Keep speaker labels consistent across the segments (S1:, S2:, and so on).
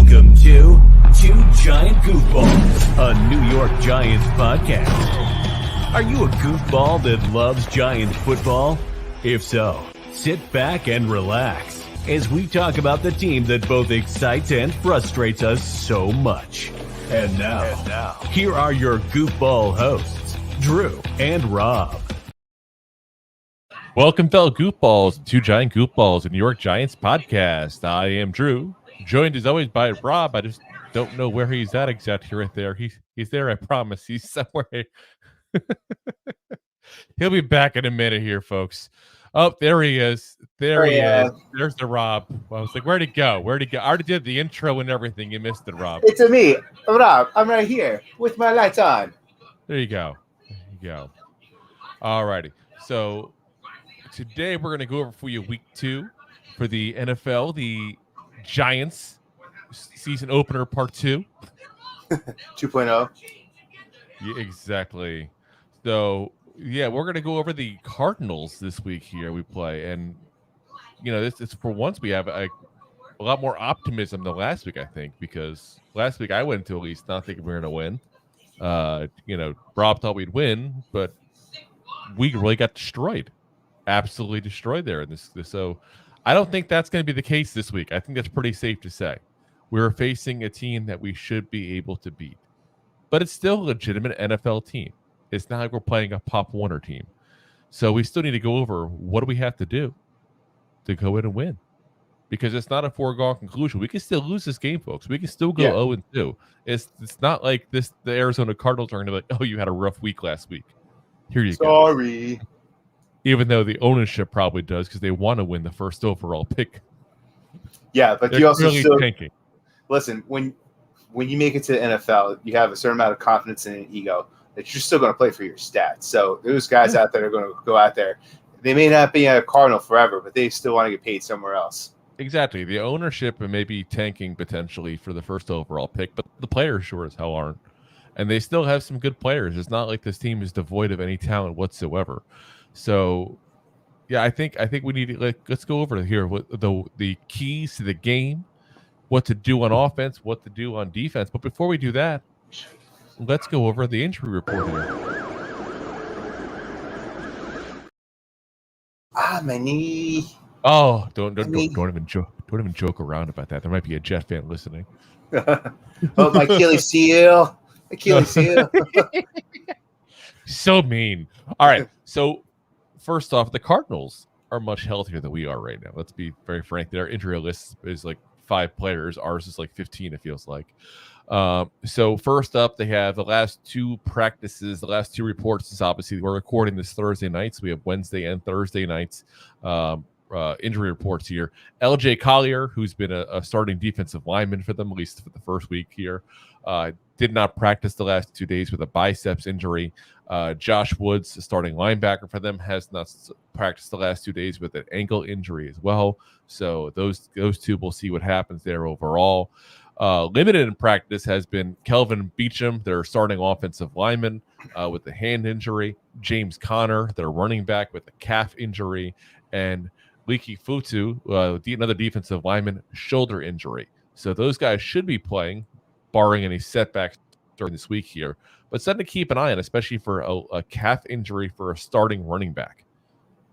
S1: Welcome to Two Giant Goofballs, a New York Giants podcast. Are you a goofball that loves Giants football? If so, sit back and relax as we talk about the team that both excites and frustrates us so much. And now, here are your goofball hosts, Drew and Rob.
S2: Welcome, fellow goofballs, Two Giant Goofballs, a New York Giants podcast. I am Drew, joined as always by Rob. I just don't know where he's at exactly right there. He's there, I promise. He's somewhere. He'll be back in a minute here, folks. Oh, there he is. There he is. There's the Rob. I was like, where'd he go? Where'd he go? I already did the intro and everything. You missed it, Rob.
S3: It's me, Rob. I'm right here with my lights on.
S2: There you go. There you go. All righty. So today we're going to go over for you week 2 for the NFL, the Giants season opener part 2.
S3: 2.0.
S2: Yeah, exactly. So, yeah, we're going to go over the Cardinals this week here we play. And, you know, this is for once we have a lot more optimism than last week, I think, because last week I went into at least not thinking we were going to win. You know, Rob thought we'd win, but we really got destroyed. Absolutely destroyed there in this. So I don't think that's going to be the case this week. I think that's pretty safe to say. We're facing a team that we should be able to beat, but it's still a legitimate NFL team. It's not like we're playing a Pop Warner team. So we still need to go over what do we have to do to go in and win, because it's not a foregone conclusion. We can still lose this game, folks. We can still go 0-2. It's not like the Arizona Cardinals are going to be like, oh, you had a rough week last week. Here you go.
S3: Sorry.
S2: Even though the ownership probably does, because they want to win the first overall pick.
S3: Yeah, but
S2: They're
S3: you also
S2: really
S3: still
S2: tanking.
S3: Listen. When you make it to the NFL, you have a certain amount of confidence and ego that you're still going to play for your stats. So those guys out there are going to go out there. They may not be a Cardinal forever, but they still want to get paid somewhere else.
S2: Exactly. The ownership may be tanking potentially for the first overall pick, but the players sure as hell aren't. And they still have some good players. It's not like this team is devoid of any talent whatsoever. So, yeah, I think we need to let's go over here what the keys to the game, what to do on offense, what to do on defense. But before we do that, let's go over the injury report here.
S3: My knee.
S2: Oh, don't even joke around about that. There might be a Jet fan listening.
S3: Oh, my Achilles heel. Achilles heel.
S2: So mean. All right. So first off, the Cardinals are much healthier than we are right now. Let's be very frank. Their injury list is like 5 players. Ours is like 15, it feels like. So first up, they have the last 2 practices, the last 2 reports. Is obviously we're recording this Thursday night, so we have Wednesday and Thursday nights injury reports here. LJ Collier, who's been a starting defensive lineman for them, at least for the first week here, did not practice the last 2 days with a biceps injury. Josh Woods, a starting linebacker for them, has not practiced the last 2 days with an ankle injury as well. So those 2, we'll see what happens there overall. Limited in practice has been Kelvin Beachum, their starting offensive lineman, with a hand injury. James Conner, their running back, with a calf injury. And Liki Futu, another defensive lineman, shoulder injury. So those guys should be playing, barring any setbacks during this week here. But something to keep an eye on, especially for a calf injury for a starting running back.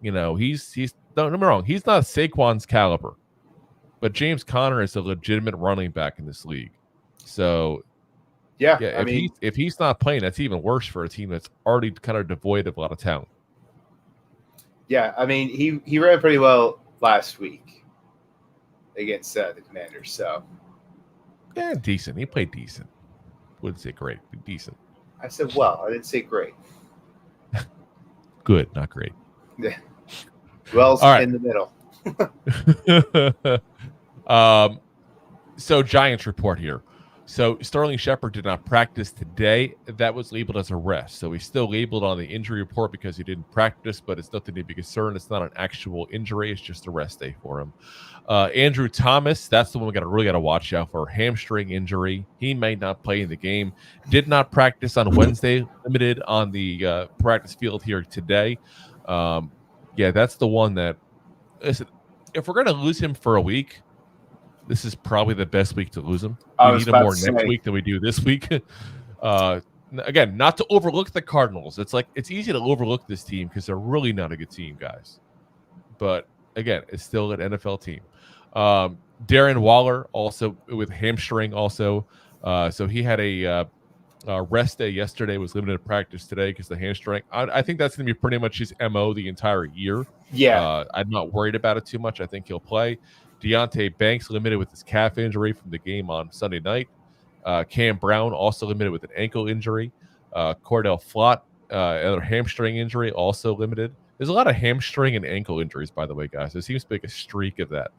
S2: You know, he's don't get me wrong, he's not Saquon's caliber, but James Conner is a legitimate running back in this league. So, yeah, if he's not playing, that's even worse for a team that's already kind of devoid of a lot of talent.
S3: Yeah, I mean, he ran pretty well last week against the Commanders. So,
S2: yeah, decent. He played decent. Wouldn't say great, but decent.
S3: I said well. I didn't say great.
S2: Good, not great.
S3: Yeah. Well's right. In the middle.
S2: So Giants report here. So Sterling Shepard did not practice today. That was labeled as a rest. So he's still labeled on the injury report because he didn't practice, but it's nothing to be concerned. It's not an actual injury. It's just a rest day for him. Andrew Thomas, that's the one we really got to watch out for. Hamstring injury. He may not play in the game. Did not practice on Wednesday. Limited on the practice field here today. Yeah, that's the one that, listen, if we're going to lose him for a week, this is probably the best week to lose him.
S3: I
S2: We
S3: was
S2: need him
S3: about
S2: more
S3: to
S2: next
S3: say.
S2: week than we do this week. Again, not to overlook the Cardinals. It's easy to overlook this team because they're really not a good team, guys. But again, it's still an NFL team. Darren Waller also with hamstring also. So he had a rest day yesterday, was limited practice today because the hamstring. I think that's going to be pretty much his MO the entire year.
S3: Yeah.
S2: I'm not worried about it too much. I think he'll play. Deontay Banks limited with his calf injury from the game on Sunday night. Cam Brown also limited with an ankle injury. Cordell Flott, another hamstring injury, also limited. There's a lot of hamstring and ankle injuries, by the way, guys. There seems to be like a streak of that.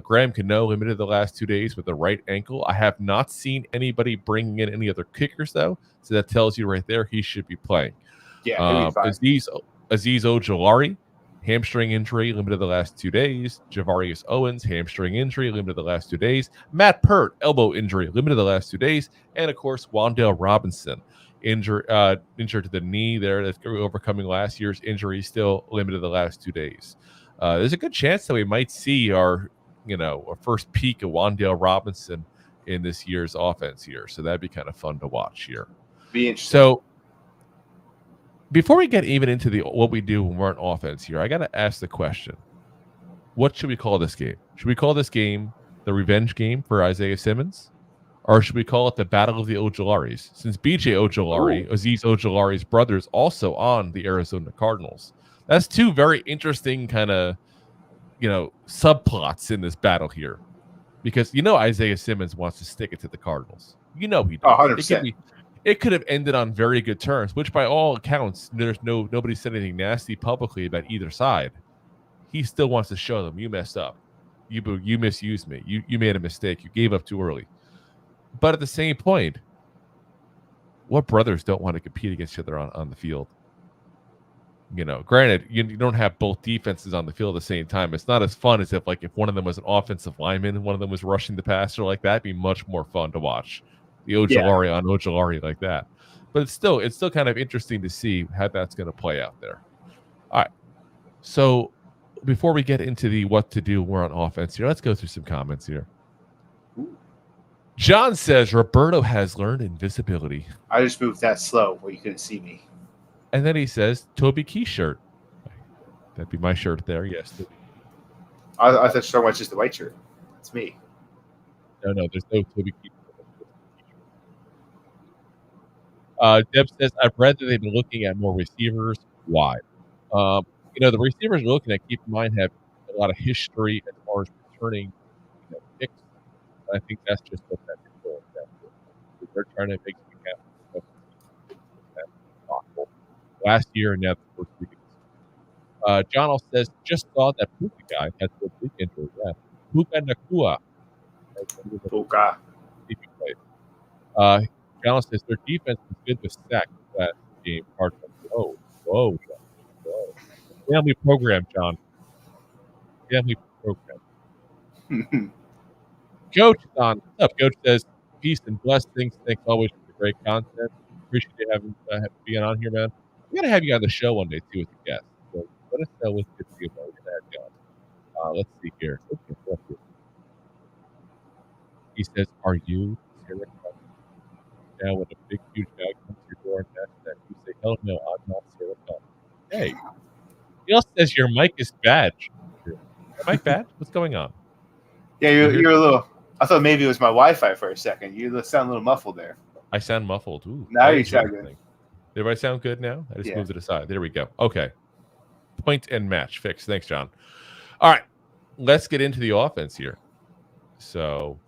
S2: Graham Cano limited the last 2 days with the right ankle. I have not seen anybody bringing in any other kickers, though. So that tells you right there he should be playing.
S3: Yeah, he'll be fine.
S2: Azeez Ojulari, hamstring injury, limited the last 2 days. Javarius Owens, hamstring injury, limited the last 2 days. Matt Pert, elbow injury, limited the last 2 days. And, of course, Wan'Dale Robinson, injured to the knee there. That's overcoming last year's injury, still limited the last 2 days. There's a good chance that we might see our first peak of Wan'Dale Robinson in this year's offense here. So that'd be kind of fun to watch here.
S3: Be interesting.
S2: So before we get even into what we do when we're on offense here, I got to ask the question: what should we call this game? Should we call this game the revenge game for Isaiah Simmons? Or should we call it the Battle of the Ojularis? Since B.J. Ojulari, Azeez Ojulari's brother, is also on the Arizona Cardinals. That's two very interesting kind of, subplots in this battle here. Because Isaiah Simmons wants to stick it to the Cardinals. He does.
S3: 100%.
S2: It could have ended on very good terms, which by all accounts, nobody said anything nasty publicly about either side. He still wants to show them, you messed up. You misused me. You made a mistake. You gave up too early. But at the same point, what brothers don't want to compete against each other on the field? Granted, you don't have both defenses on the field at the same time. It's not as fun as if one of them was an offensive lineman and one of them was rushing the passer like that. It'd be much more fun to watch the Ojulari on Ojulari like that. But it's still kind of interesting to see how that's going to play out there. All right. So before we get into the what to do, we're on offense here. Let's go through some comments here. John says Roberto has learned invisibility.
S3: I just moved that slow where you couldn't see me.
S2: And then he says Toby Keith shirt. That'd be my shirt there. Yes.
S3: I thought so much just the white shirt. It's me.
S2: No, there's no Toby Keith. Deb says, I've read that they've been looking at more receivers. Why? The receivers we're looking at, keep in mind, have a lot of history as far as returning picks. I think that's just what that's going to. They're trying to make something happen. Possible. Last year and now the first week. John also says, just saw that Puka guy had a big injury. Yeah. Puka Nakua.
S3: Puka.
S2: John says their defense was good with sacks that game. Whoa. Family program, John. Family program. Coach on. What's up? Coach says, peace and blessings. Thanks always for the great content. Appreciate you having being on here, man. We're going to have you on the show one day, too, with a guest. So let us know what's good for you about. We're going to have you on. Let's see here. He says, are you serious? Now, when a big, huge guy comes to your door and asks that, you say, hell no, I'm not serious. Hey. He also says your mic is bad. Your mic bad? What's going on?
S3: Yeah, you're a little. I thought maybe it was my Wi-Fi for a second. You sound a little muffled there.
S2: I sound muffled. Ooh,
S3: now you sound good.
S2: Did I sound good now? I just moved it aside. There we go. Okay. Point and match fixed. Thanks, John. All right. Let's get into the offense here. So.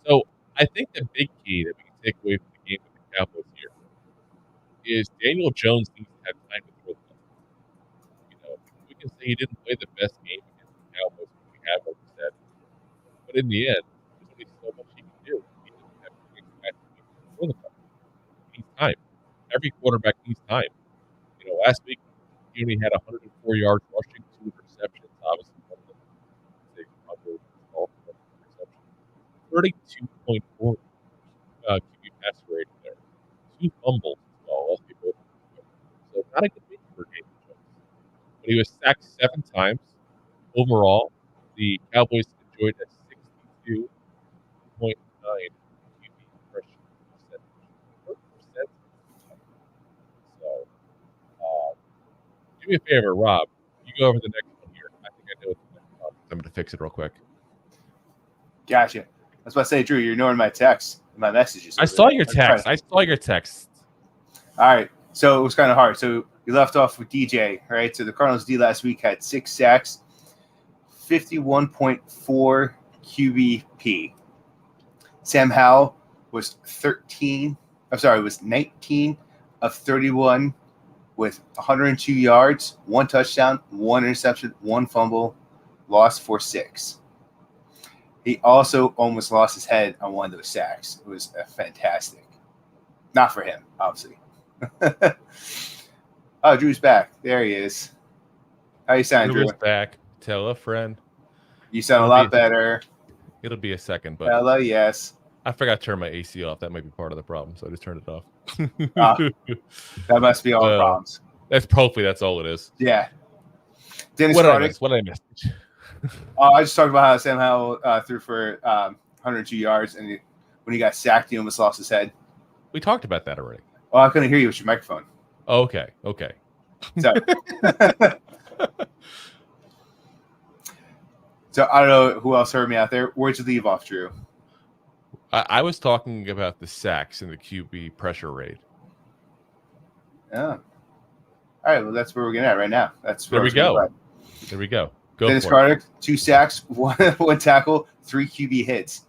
S2: So I think the big key that we can take away from the game with the Cowboys here is Daniel Jones needs to have time to throw the ball. We can say he didn't play the best game against the Cowboys we have, like we said. But in the end, there's only so much he can do. He doesn't have to throw the ball. He needs time. Every quarterback needs time. Last week he only had 104 yards rushing, 2 interceptions. Obviously, one of them was a 32.4 QB pass rating there. 2 fumbles as well. So not a good game for Daniel but he was sacked 7 times. Overall, the Cowboys enjoyed a 62.9 QB pressure percentage. So, do me a favor, Rob. You go over the next one here. I think I know what the next one is. I'm going to fix it real quick.
S3: Gotcha. I was about to say, Drew, you're ignoring my text, my messages.
S2: I saw your text.
S3: All right. So it was kind of hard. So you left off with DJ, right? So the Cardinals D last week had 6 sacks, 51.4 QBP. Sam Howell was 19 of 31 with 102 yards, 1 touchdown, 1 interception, 1 fumble, lost for 6. He also almost lost his head on one of those sacks. It was fantastic. Not for him, obviously. Oh, Drew's back. There he is. How you sound, Drew?
S2: Drew's back. Tell a friend.
S3: You sound a lot better.
S2: It'll be a second, but
S3: hello, yes.
S2: I forgot to turn my AC off. That might be part of the problem, so I just turned it off.
S3: That must be all the problems.
S2: That's all it is.
S3: Yeah. Dennis
S2: What
S3: Carter.
S2: did I miss?
S3: I just talked about how Sam Howell threw for 102 yards, and when he got sacked, he almost lost his head.
S2: We talked about that already.
S3: Oh, I couldn't hear you with your microphone.
S2: Okay.
S3: So, so I don't know who else heard me out there. Where'd you leave off, Drew?
S2: I was talking about the sacks and the QB pressure rate.
S3: Yeah. All right. Well, that's where we're getting at right now.
S2: There we go. Go
S3: Dennis
S2: for
S3: Carter, 2 sacks, 1 tackle, 3 QB hits.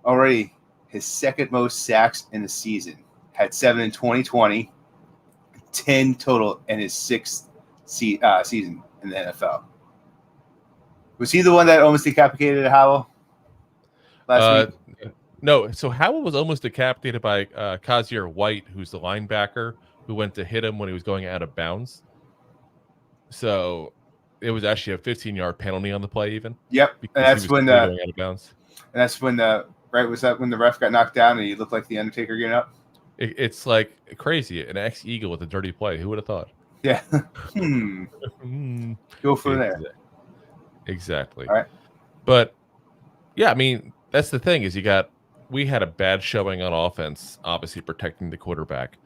S3: Already his second most sacks in the season. Had 7 in 2020, 10 total in his 6th season in the NFL. Was he the one that almost decapitated Howell last week?
S2: No. So Howell was almost decapitated by Kazir White, who's the linebacker who went to hit him when he was going out of bounds. So it was actually a 15-yard penalty on the play, even.
S3: Yep, and that's when
S2: going out of bounds.
S3: And that's when was that when the ref got knocked down and he looked like the Undertaker getting up?
S2: It's like crazy. An ex-Eagle with a dirty play. Who would have thought?
S3: Yeah. Go from there.
S2: Exactly.
S3: All right.
S2: But yeah, I mean, that's the thing is we had a bad showing on offense, obviously protecting the quarterback.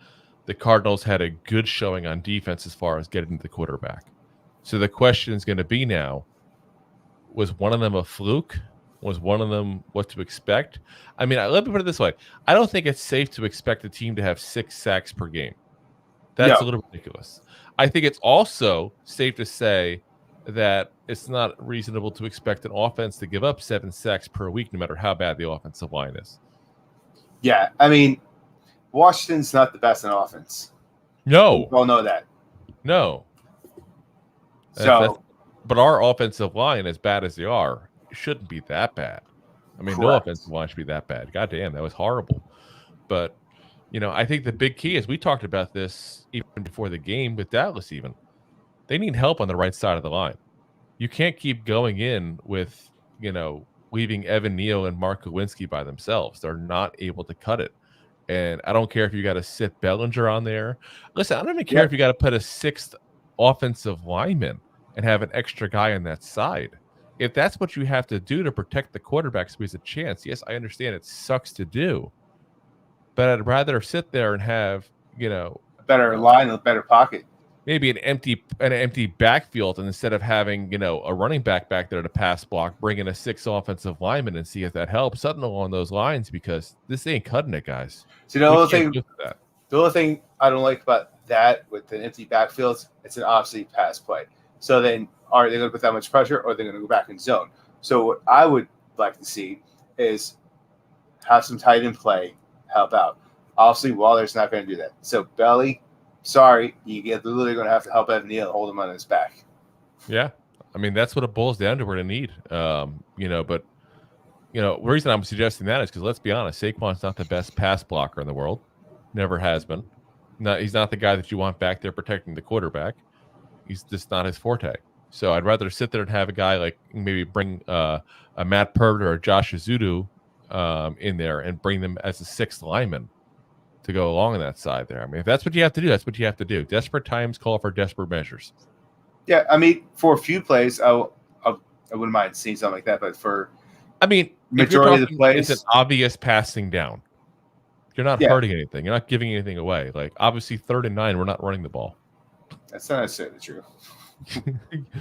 S2: The Cardinals had a good showing on defense as far as getting to the quarterback. So the question is going to be now, was one of them a fluke? Was one of them what to expect? I mean, let me put it this way. I don't think it's safe to expect a team to have 6 sacks per game. That's a little ridiculous. I think it's also safe to say that it's not reasonable to expect an offense to give up 7 sacks per week, no matter how bad the offensive line is.
S3: Yeah, I mean, Washington's not the best in offense.
S2: No.
S3: We all know that.
S2: No.
S3: So,
S2: but our offensive line, as bad as they are, shouldn't be that bad. I mean, no offensive line should be that bad. God damn, that was horrible. But, I think the big key is we talked about this even before the game with Dallas even. They need help on the right side of the line. You can't keep going in with, leaving Evan Neal and Mark Lewinsky by themselves. They're not able to cut it. And I don't care if you got to sit Bellinger on there. Listen, I don't even care if you got to put a 6th offensive lineman and have an extra guy on that side. If that's what you have to do to protect the quarterback so he has a chance, yes, I understand it sucks to do. But I'd rather sit there and have, a
S3: better line, a better pocket.
S2: Maybe an empty backfield, and instead of having, a running back there to pass block, bring in a 6th offensive lineman and see if that helps. Something along those lines, because this ain't cutting it, guys.
S3: So the only thing I don't like about that with an empty backfield, it's an obviously pass play. So then, are they going to put that much pressure, or are they going to go back in zone? So what I would like to see is have some tight end play help out. Obviously, Waller's not going to do that. So Belly, sorry, you're literally going to have to help Evan Neal hold him on his back.
S2: Yeah, I mean that's what it boils down to. We're going to need, But the reason I'm suggesting that is because let's be honest, Saquon's not the best pass blocker in the world. Never has been. He's not the guy that you want back there protecting the quarterback. He's just not his forte. So I'd rather sit there and have a guy like maybe bring a Matt Purd or a Josh Azudu in there and bring them as a 6th lineman to go along on that side there. I mean, if that's what you have to do, that's what you have to do. Desperate times call for desperate measures.
S3: Yeah, I mean, for a few plays, I wouldn't mind seeing something like that. But for majority of the plays,
S2: it's an obvious passing down. You're not hurting anything. You're not giving anything away. Like obviously 3rd and 9, we're not running the ball.
S3: That's not necessarily true.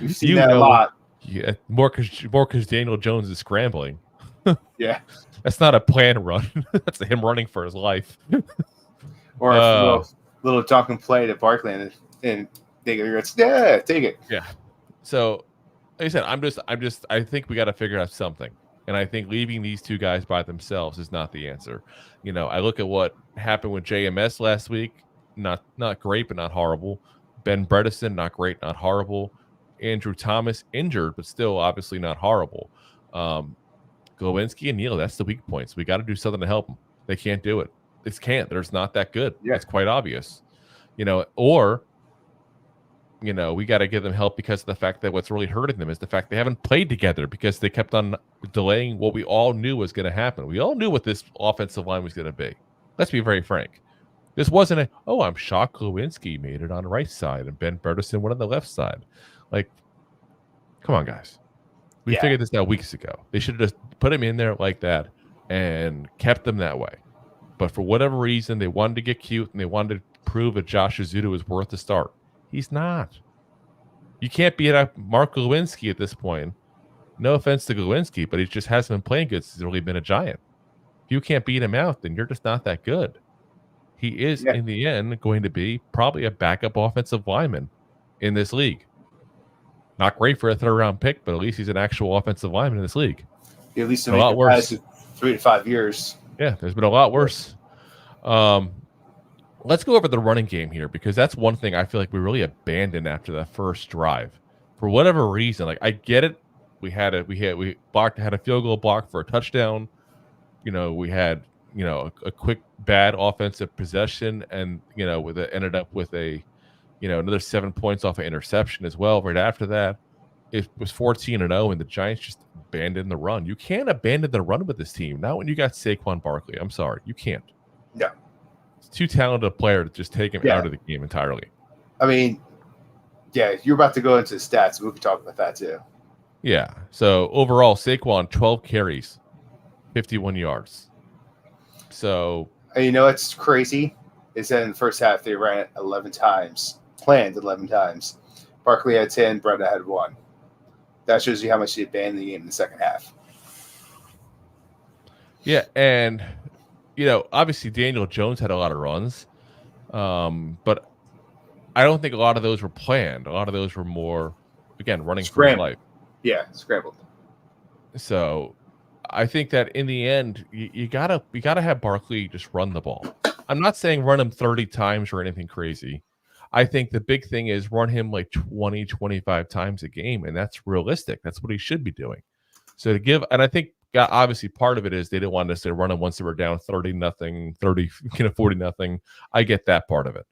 S3: We've seen that a lot.
S2: Yeah, more because Daniel Jones is scrambling.
S3: Yeah,
S2: that's not a planned run. That's him running for his life.
S3: Or a little dunk and play to Barkley and take it.
S2: Yeah. So, like I said, I think we got to figure out something. And I think leaving these two guys by themselves is not the answer. You know, I look at what happened with JMS last week. Not great, but not horrible. Ben Bredesen, not great, not horrible. Andrew Thomas, injured, but still obviously not horrible. Glowinski and Neal, that's the weak points. We got to do something to help them. They can't do it. They can't. They're not that good. Yeah. It's quite obvious. You know, or you know, we got to give them help because of the fact that what's really hurting them is the fact they haven't played together because they kept on delaying what we all knew was going to happen. We all knew what this offensive line was going to be. Let's be very frank. This wasn't I'm shocked Glowinski made it on the right side and Ben Bredesen went on the left side. Like, come on, guys. We figured this out weeks ago. They should have just put him in there like that and kept them that way. But for whatever reason, they wanted to get cute and they wanted to prove that Josh Azudu was worth the start. He's not. You can't beat up Mark Glowinski at this point. No offense to Glowinski, but he just hasn't been playing good since he's really been a Giant. If you can't beat him out, then you're just not that good. He is, in the end, going to be probably a backup offensive lineman in this league. Not great for a 3rd-round pick, but at least he's an actual offensive lineman in this league.
S3: At least a lot worse. 3 to 5 years.
S2: Yeah, there's been a lot worse. Let's go over the running game here because that's one thing I feel like we really abandoned after that first drive. For whatever reason, like I get it. We had a field goal block for a touchdown. You know, we had, you know, a quick bad offensive possession and, you know, ended up with a, you know, another 7 points off an interception as well. Right after that, it was 14-0 and the Giants just abandoned the run. You can't abandon the run with this team. Not when you got Saquon Barkley. I'm sorry. You can't.
S3: Yeah.
S2: It's too talented a player to just take him out of the game entirely.
S3: I mean, you're about to go into the stats. We can talk about that too.
S2: Yeah. So overall, Saquon, 12 carries, 51 yards. So.
S3: And you know what's crazy? Is that in the first half, they ran it 11 times, planned 11 times. Barkley had 10, Brenda had 1. That shows you how much they abandoned the game in the second half.
S2: Yeah, and, you know, obviously Daniel Jones had a lot of runs, but I don't think a lot of those were planned. A lot of those were more, again, running for his life.
S3: Yeah, scrambled.
S2: So I think that in the end, you gotta have Barkley just run the ball. I'm not saying run him 30 times or anything crazy. I think the big thing is run him like 20, 25 times a game, and that's realistic. That's what he should be doing. So to give, and I think obviously part of it is they didn't want to say run him once they were down 30-0, 40-0. I get that part of it.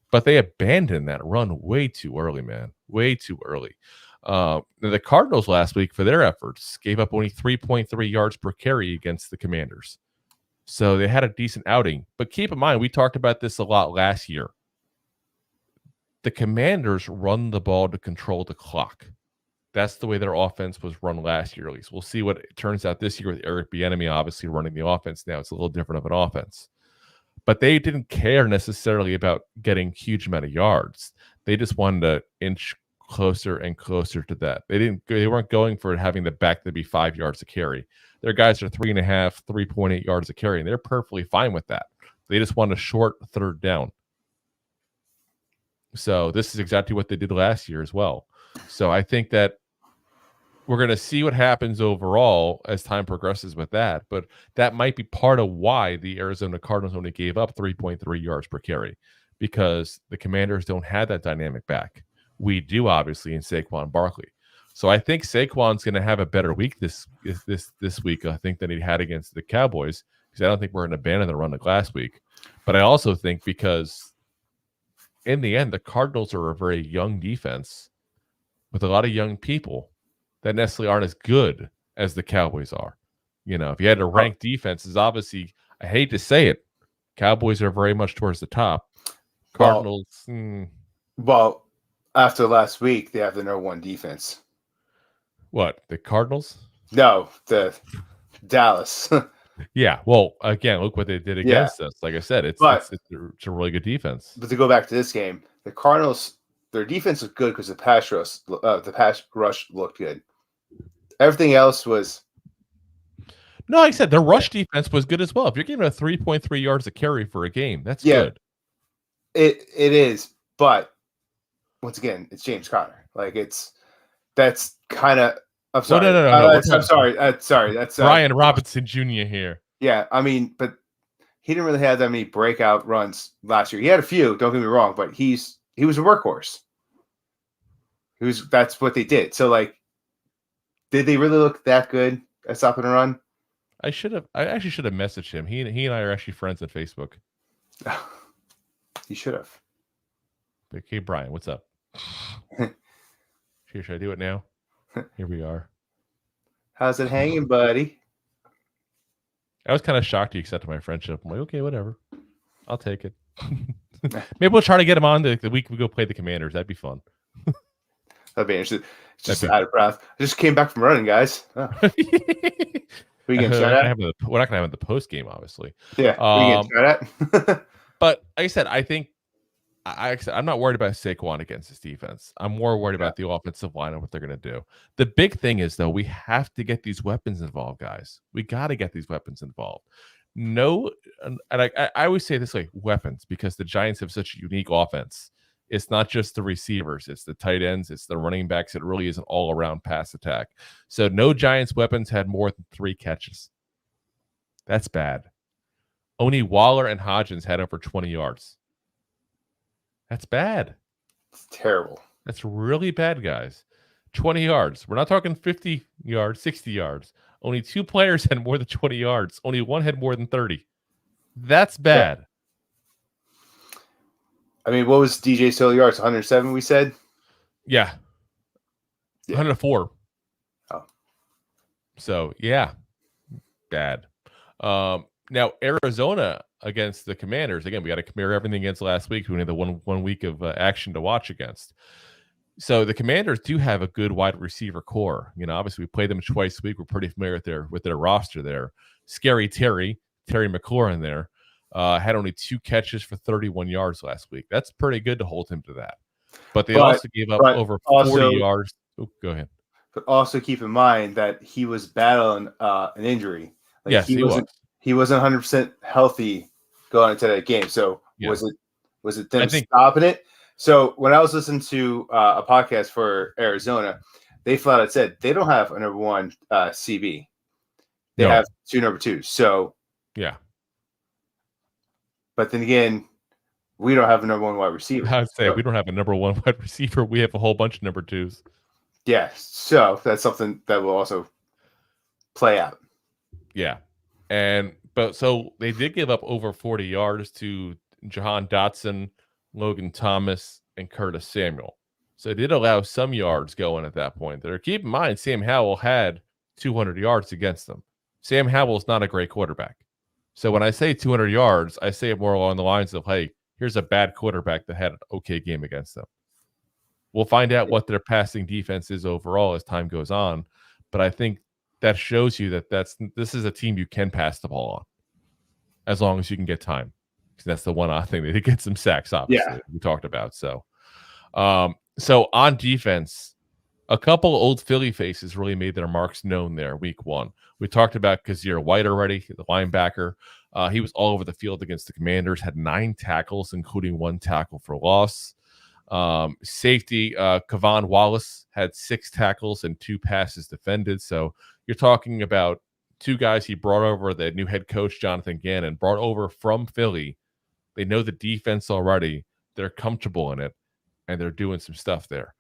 S2: But they abandoned that run way too early, man. Way too early. The Cardinals last week, for their efforts, gave up only 3.3 yards per carry against the Commanders. So they had a decent outing. But keep in mind, we talked about this a lot last year. The Commanders run the ball to control the clock. That's the way their offense was run last year, at least. We'll see what it turns out this year with Eric Bieniemy obviously running the offense now. It's a little different of an offense. But they didn't care necessarily about getting huge amount of yards. They just wanted to inch closer and closer to that. They weren't going for having the back to be 5 yards a carry. Their guys are 3.5, 3.8 yards a carry, and they're perfectly fine with that. They just want a short third down. So this is exactly what they did last year as well. So I think that we're going to see what happens overall as time progresses with that. But that might be part of why the Arizona Cardinals only gave up 3.3 yards per carry, because the Commanders don't have that dynamic back. We do, obviously, in Saquon Barkley. So I think Saquon's going to have a better week this week, I think, than he had against the Cowboys, because I don't think we're going to abandon the run like last week. But I also think because in the end, the Cardinals are a very young defense with a lot of young people that necessarily aren't as good as the Cowboys are. You know, if you had to rank defenses, obviously, I hate to say it, Cowboys are very much towards the top. Cardinals.
S3: Well, after last week, they have the number one defense.
S2: What, the Cardinals?
S3: No, the Dallas.
S2: Yeah. Well, again, look what they did against us. Like I said, it's a really good defense.
S3: But to go back to this game, the Cardinals, their defense was good because the pass rush looked good. Everything else was.
S2: No, like I said, their rush defense was good as well. If you're giving a 3.3 yards a carry for a game, that's good.
S3: It is, but once again, it's James Conner. Like that's kind of. I'm sorry.
S2: No.
S3: I'm sorry. That's
S2: Brian Robinson Jr. here.
S3: Yeah, I mean, but he didn't really have that many breakout runs last year. He had a few. Don't get me wrong, but he was a workhorse. That's what they did. So, like, did they really look that good at stopping a run?
S2: I actually should have messaged him. He and I are actually friends on Facebook.
S3: You should have.
S2: Hey, Brian, what's up? Should I do it now? Here we are.
S3: How's it hanging, buddy?
S2: I was kind of shocked he accepted my friendship. I'm like, okay, whatever. I'll take it. Maybe we'll try to get him on the week we go play the Commanders. That'd be fun.
S3: That'd be interesting. Just out of breath. I just came back from running, guys. Oh. We're not
S2: going to have the post game, obviously.
S3: Yeah. We can try that.
S2: But like I said, I think I'm not worried about Saquon against this defense. I'm more worried about the offensive line and what they're going to do. The big thing is, though, we have to get these weapons involved, guys. We got to get these weapons involved. No, and I always say this like weapons because the Giants have such a unique offense. It's not just the receivers. It's the tight ends. It's the running backs. It really is an all-around pass attack. So no Giants weapons had more than 3 catches. That's bad. Only Waller and Hodgins had over 20 yards. That's bad.
S3: It's terrible.
S2: That's really bad, guys. 20 yards. We're not talking 50 yards, 60 yards. Only 2 players had more than 20 yards. Only 1 had more than 30. That's bad.
S3: Yeah. I mean, what was DJ's total yards? 107, we said?
S2: Yeah. 104.
S3: Oh. So,
S2: yeah. Bad. Now, Arizona against the Commanders. Again, we got to compare everything against last week. We had the one week of action to watch against. So the Commanders do have a good wide receiver core. You know, obviously we play them twice a week. We're pretty familiar with their roster there. Scary Terry McLaurin there had only 2 catches for 31 yards last week. That's pretty good to hold him to that. But they also gave up over 40 yards. Oh, go ahead.
S3: But also keep in mind that he was battling an injury. Like
S2: yes, he was.
S3: He wasn't 100% healthy going into that game. So was it them stopping it? So when I was listening to a podcast for Arizona, they flat out said they don't have a number 1 CB. They have 2 number 2s. So
S2: yeah.
S3: But then again, we don't have a number 1 wide receiver.
S2: I would say we don't have a number 1 wide receiver. We have a whole bunch of number 2s.
S3: Yeah. So that's something that will also play out.
S2: Yeah. So they did give up over 40 yards to Jahan Dotson, Logan Thomas, and Curtis Samuel. So they did allow some yards going at that point there. Keep in mind, Sam Howell had 200 yards against them. Sam Howell's not a great quarterback. So when I say 200 yards, I say it more along the lines of, hey, here's a bad quarterback that had an okay game against them. We'll find out what their passing defense is overall as time goes on. But I think that shows you that this is a team you can pass the ball on as long as you can get time. Because that's the one thing that gets some sacks, obviously, we talked about. So on defense, a couple old Philly faces really made their marks known there week 1. We talked about Kazir White already, the linebacker. He was all over the field against the Commanders, had 9 tackles, including 1 tackle for loss. Safety, Kavon Wallace had 6 tackles and 2 passes defended. So you're talking about 2 guys he brought over, the new head coach, Jonathan Gannon, brought over from Philly. They know the defense already. They're comfortable in it, and they're doing some stuff there.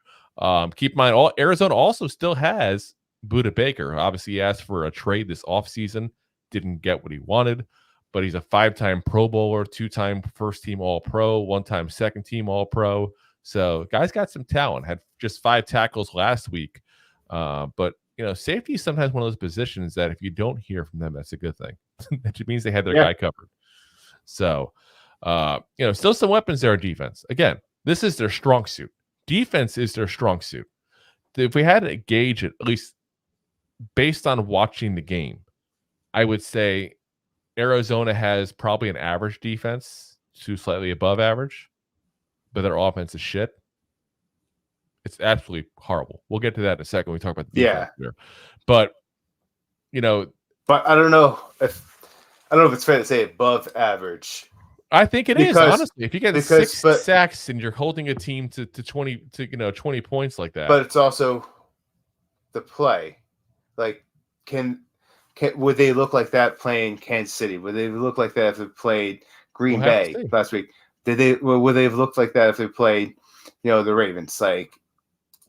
S2: Keep in mind, Arizona also still has Budda Baker. Obviously, he asked for a trade this offseason, didn't get what he wanted, but he's a 5-time Pro Bowler, 2-time first-team All-Pro, 1-time second-team All-Pro. So guys got some talent. Had just 5 tackles last week. But, safety is sometimes one of those positions that if you don't hear from them, that's a good thing. That means they had their guy covered. So, still some weapons there on defense. Again, this is their strong suit. defense is their strong suit. If we had to gauge it, at least based on watching the game, I would say Arizona has probably an average defense to slightly above average, but their offense is shit. It's absolutely horrible. We'll get to that in a second when we talk about the defense here. But,
S3: But I don't know if it's fair to say above average.
S2: I think it is, honestly. If you get 6 sacks and you're holding a team to 20 points like that.
S3: But it's also the play. Like, would they look like that playing Kansas City? Would they look like that if they played Green Bay last week? Would they have looked like that if they played, the Ravens? Like,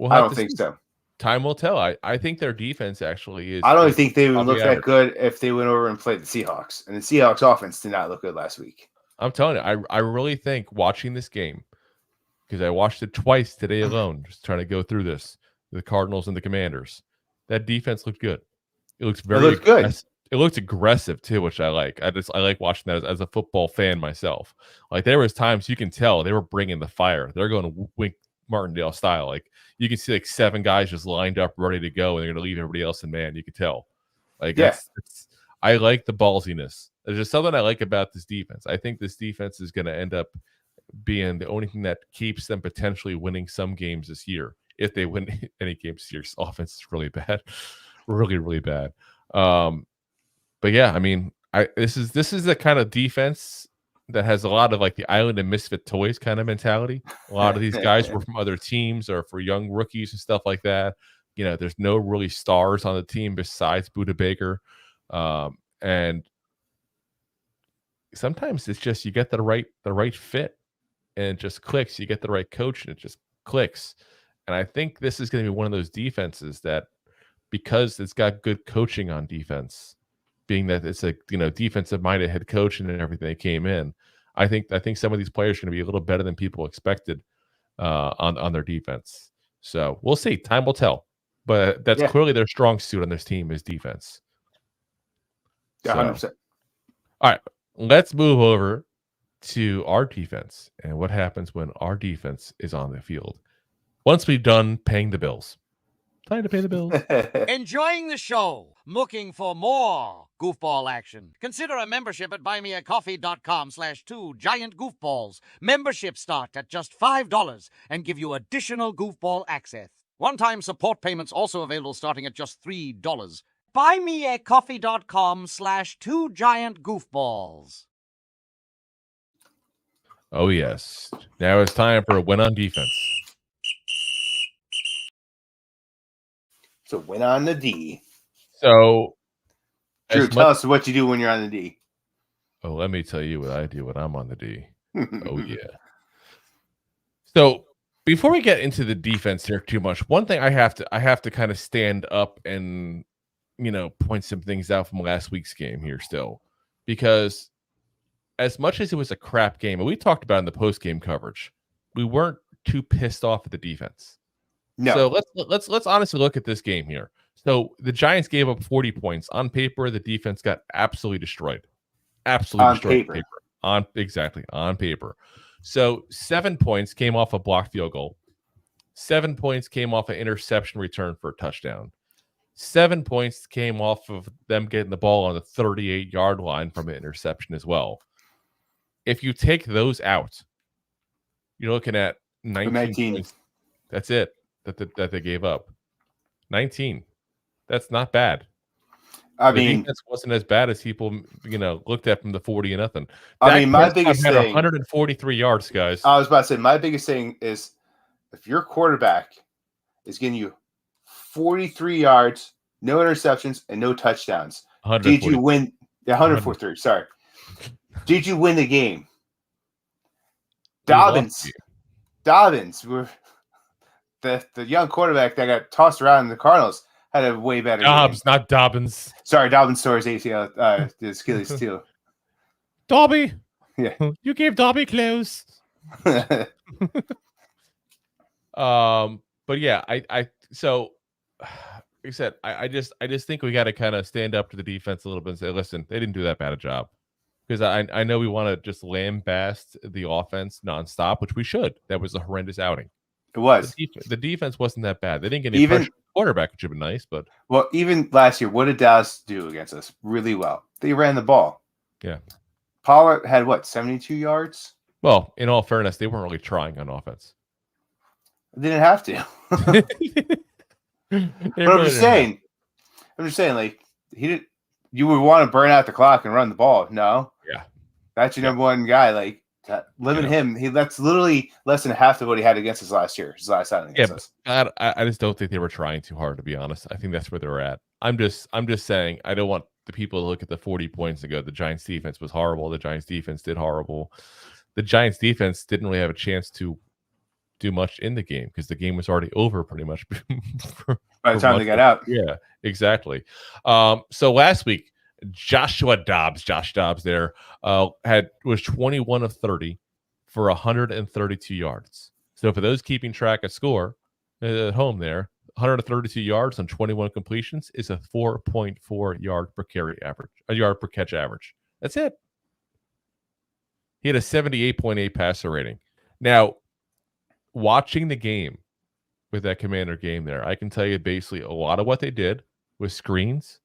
S3: I don't think so.
S2: Time will tell. I think their defense actually is.
S3: I don't think they would look that good if they went over and played the Seahawks. And the Seahawks offense did not look good last week.
S2: I'm telling you, I really think watching this game, because I watched it twice today alone, just trying to go through this, the Cardinals and the Commanders, that defense looked good. It looks good. It looked aggressive too, which I like. I like watching that as a football fan myself. Like, there was times you can tell they were bringing the fire. They're going to Wink Martindale style. Like, you can see like 7 guys just lined up ready to go, and they're going to leave everybody else in man. You can tell. Like, I like the ballsiness. There's just something I like about this defense. I think this defense is going to end up being the only thing that keeps them potentially winning some games this year. If they win any games this year, offense is really bad, really, really bad. But yeah, I mean, this is the kind of defense that has a lot of like the Island of Misfit Toys kind of mentality. A lot of these guys were from other teams or for young rookies and stuff like that. There's no really stars on the team besides Budda Baker. And sometimes it's just you get the right fit and it just clicks. You get the right coach and it just clicks. And I think this is going to be one of those defenses that, because it's got good coaching on defense, being that it's a defensive minded head coach and everything that came in, I think some of these players are going to be a little better than people expected on their defense. So we'll see. Time will tell. But that's clearly their strong suit on this team is defense.
S3: 100%.
S2: All right, let's move over to our defense and what happens when our defense is on the field. Once we've done paying the bills. Time to pay the bills.
S4: Enjoying the show? Looking for more goofball action? Consider a membership at buymeacoffee.com/2giantgoofballs. Memberships start at just $5 and give you additional goofball access. One-time support payments also available starting at just $3. buymeacoffee.com/2giantgoofballs.
S2: Oh, yes. Now it's time for a win on defense.
S3: So win on the D.
S2: So,
S3: Drew, tell us what you do when you're on the D.
S2: Oh, let me tell you what I do when I'm on the D. Oh, yeah. So before we get into the defense here too much, one thing I have to kind of stand up and, point some things out from last week's game here still, because as much as it was a crap game, and we talked about in the post-game coverage, we weren't too pissed off at the defense.
S3: No.
S2: So let's honestly look at this game here. So the Giants gave up 40 points. On paper, the defense got absolutely destroyed. Absolutely destroyed. On paper. So 7 points came off a blocked field goal. 7 points came off an interception return for a touchdown. 7 points came off of them getting the ball on the 38-yard line from an interception as well. If you take those out, you're looking at 19 points. That's it that they gave up. 19. That's not bad.
S3: I mean,
S2: defense wasn't as bad as people, looked at from the 40-0.
S3: I mean, my biggest thing,
S2: 143 yards, guys.
S3: I was about to say, my biggest thing is if your quarterback is getting you 43 yards, no interceptions, and no touchdowns, did you win? 143. Sorry. Did you win the game? Dobbins were the young quarterback that got tossed around in the Cardinals had a way better game.
S2: Not Dobbins.
S3: Sorry, Dobbins tore his ACL, the Achilles too.
S2: Dobby.
S3: Yeah.
S2: You gave Dobby clothes. But yeah, so like I said, I just think we got to kind of stand up to the defense a little bit and say, listen, they didn't do that bad a job. Because I know we want to just lambast the offense nonstop, which we should. That was a horrendous outing.
S3: It was.
S2: The defense wasn't that bad. They didn't get any
S3: Even
S2: pressure on the quarterback, which would have been nice, but
S3: even last year, what did Dallas do against us? Really well. They ran the ball.
S2: yeah.
S3: Pollard had what, 72 yards?
S2: Well, in all fairness, they weren't really trying on offense.
S3: They didn't have to. But I'm just saying, like, he didn't. You would want to burn out the clock and run the ball. No.
S2: Yeah.
S3: That's your number one guy. Like, limit him. That's literally less than half of what he had against us last year. His last outing against us.
S2: I just don't think they were trying too hard, to be honest. I think that's where they were at. I'm just saying I don't want the people to look at the 40 points and go, the Giants defense was horrible. The Giants defense did horrible. The Giants defense didn't really have a chance to do much in the game because the game was already over pretty much
S3: By the time they got out.
S2: Yeah, exactly. So last week, Josh Dobbs there was 21 of 30 for 132 yards. So for those keeping track of score at home there, 132 yards on 21 completions is a 4.4 yard per carry average, a yard per catch average. That's it. He had a 78.8 passer rating. Now, watching the game with that Commander game there, I can tell you basically a lot of what they did was screens,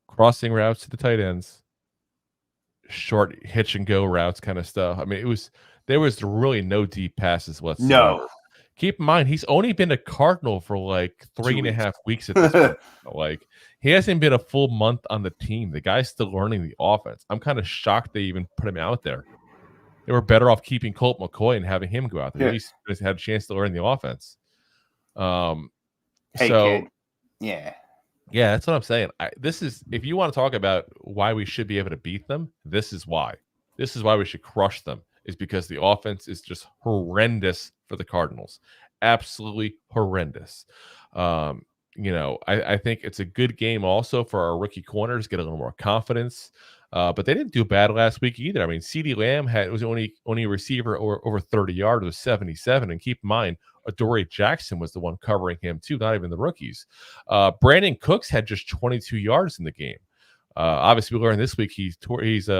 S2: crossing routes to the tight ends, short hitch and go routes kind of stuff. I mean, there was really no deep passes whatsoever.
S3: No.
S2: Keep in mind, he's only been a Cardinal for like 3.5 weeks at this point. Like, he hasn't been a full month on the team. The guy's still learning the offense. I'm kind of shocked they even put him out there. They were better off keeping Colt McCoy and having him go out there. At least he had a chance to learn the offense.
S3: Hey, kid. Yeah.
S2: Yeah, that's what I'm saying. This is, if you want to talk about why we should be able to beat them, this is why. This is why we should crush them, is because the offense is just horrendous for the Cardinals. Absolutely horrendous. I think it's a good game also for our rookie corners, get a little more confidence. But they didn't do bad last week either. I mean, CeeDee Lamb was the only receiver over 30 yards, was 77. And keep in mind, Adoree Jackson was the one covering him too, not even the rookies. Brandon Cooks had just 22 yards in the game. Obviously, we learned this week he's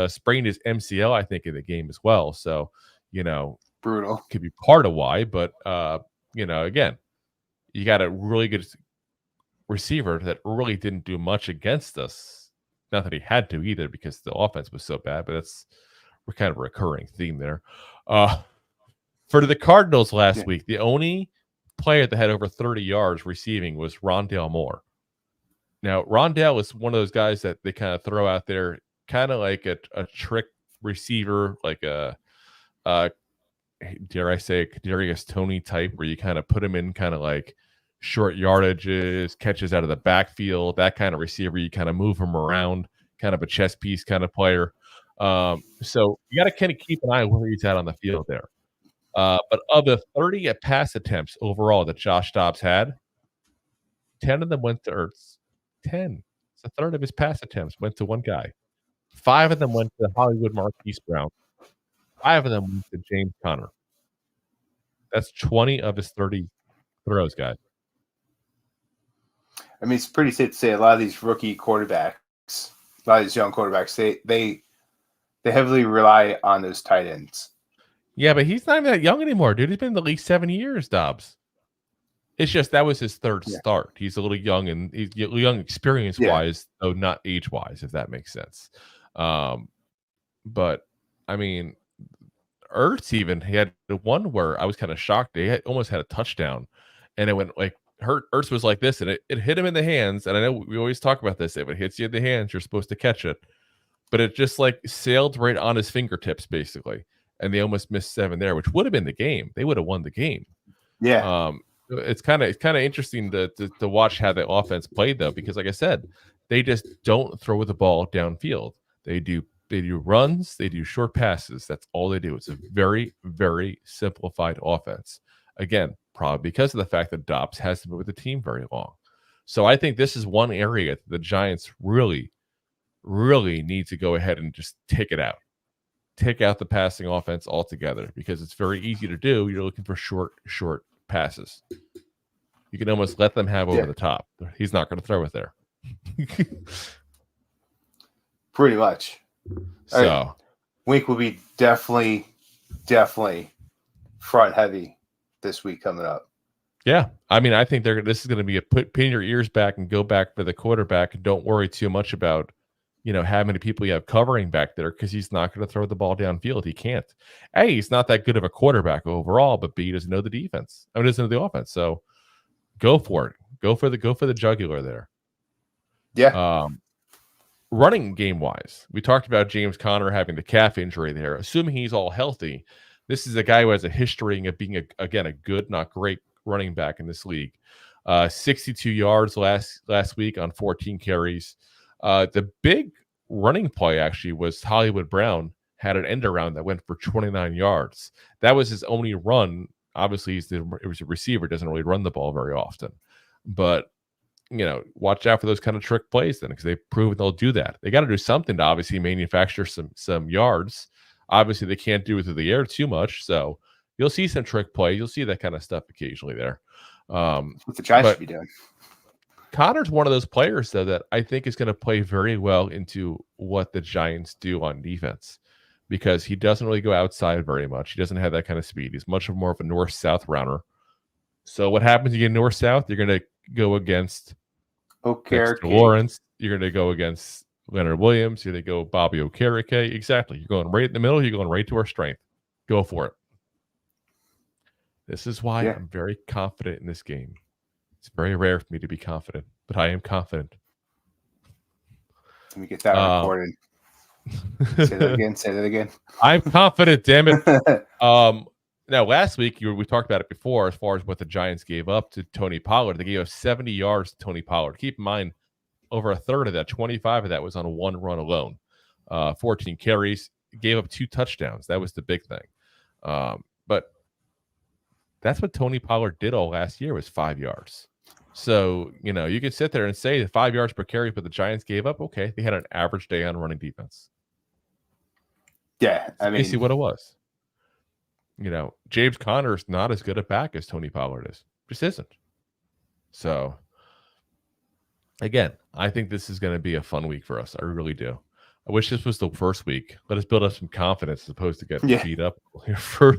S2: sprained his MCL, I think, in the game as well. So,
S3: brutal.
S2: Could be part of why. But again, you got a really good receiver that really didn't do much against us. Not that he had to either, because the offense was so bad, but we're kind of a recurring theme there. For the Cardinals last week, the only player that had over 30 yards receiving was Rondale Moore. Now, Rondale is one of those guys that they kind of throw out there, kind of like a trick receiver, like a dare I say, a Kadarius Toney type, where you kind of put him in kind of like short yardages, catches out of the backfield, that kind of receiver. You kind of move him around, kind of a chess piece kind of player. So you got to kind of keep an eye on where he's at on the field there. But of the 30 pass attempts overall that Josh Dobbs had, 10 of them went to Ertz. 10. It's a third of his pass attempts went to one guy. 5 of them went to Hollywood Marquise Brown. 5 of them went to James Conner. That's 20 of his 30 throws, guys.
S3: I mean, it's pretty safe to say a lot of these rookie quarterbacks, a lot of these young quarterbacks, they heavily rely on those tight ends.
S2: Yeah, but he's not even that young anymore, dude. He's been in the league 7 years, Dobbs. It's just that was his third start. He's a little young, and he's young experience-wise, though not age-wise, if that makes sense. But, I mean, Ertz even, he had one where I was kind of shocked. He almost had a touchdown, and it went like, Ertz was like this, and it hit him in the hands. And I know we always talk about this. If it hits you in the hands, you're supposed to catch it. But it just like sailed right on his fingertips, basically. And they almost missed 7 there, which would have been the game. They would have won the game.
S3: Yeah.
S2: It's kind of interesting to watch how the offense played, though, because like I said, they just don't throw the ball downfield. They do runs, they do short passes. That's all they do. It's a very, very simplified offense. Again, probably because of the fact that Dobbs hasn't been with the team very long. So I think this is one area that the Giants really, really need to go ahead and just take it out. Take out the passing offense altogether, because it's very easy to do. You're looking for short passes. You can almost let them have over the top. He's not going to throw it there.
S3: Pretty much.
S2: So
S3: right. Wink will be definitely front heavy this week coming up.
S2: Yeah, I mean, I think this is going to be a pin your ears back and go back for the quarterback, and don't worry too much about, how many people you have covering back there, because he's not going to throw the ball downfield. He can't. A, he's not that good of a quarterback overall, but B, he doesn't know the defense. I mean, doesn't know the offense. So go for it. Go for the jugular there.
S3: Yeah.
S2: Running game wise, we talked about James Conner having the calf injury there. Assuming he's all healthy, this is a guy who has a history of being a good, not great running back in this league. 62 yards last week on 14 carries. The big running play actually was Hollywood Brown had an end around that went for 29 yards. That was his only run. Obviously, it was a receiver, doesn't really run the ball very often. But, watch out for those kind of trick plays then, because they've proven they'll do that. They got to do something to obviously manufacture some yards. Obviously, they can't do it through the air too much. So you'll see some trick play. You'll see that kind of stuff occasionally there.
S3: What the Giants should be doing.
S2: Connor's one of those players, though, that I think is going to play very well into what the Giants do on defense, because he doesn't really go outside very much. He doesn't have that kind of speed. He's much more of a north-south runner. So what happens? You get north-south, you're going to go against Dexter Lawrence. You're going to go against Leonard Williams. You're going to go Bobby Okereke. Exactly. You're going right in the middle. You're going right to our strength. Go for it. This is why I'm very confident in this game. It's very rare for me to be confident, but I am confident.
S3: Let me get that recorded. Say that again.
S2: I'm confident, damn it. Now, last week, we talked about it before as far as what the Giants gave up to Tony Pollard. They gave up 70 yards to Tony Pollard. Keep in mind, over a third of that, 25 of that was on one run alone. 14 carries, gave up 2 touchdowns. That was the big thing. But that's what Tony Pollard did all last year, was 5 yards. So, you could sit there and say that 5 yards per carry, but the Giants gave up. Okay, they had an average day on running defense.
S3: Yeah, I mean,
S2: basically what it was. James Conner is not as good a back as Tony Pollard is. Just isn't. So, again, I think this is going to be a fun week for us. I really do. I wish this was the first week. Let us build up some confidence as opposed to getting beat up for.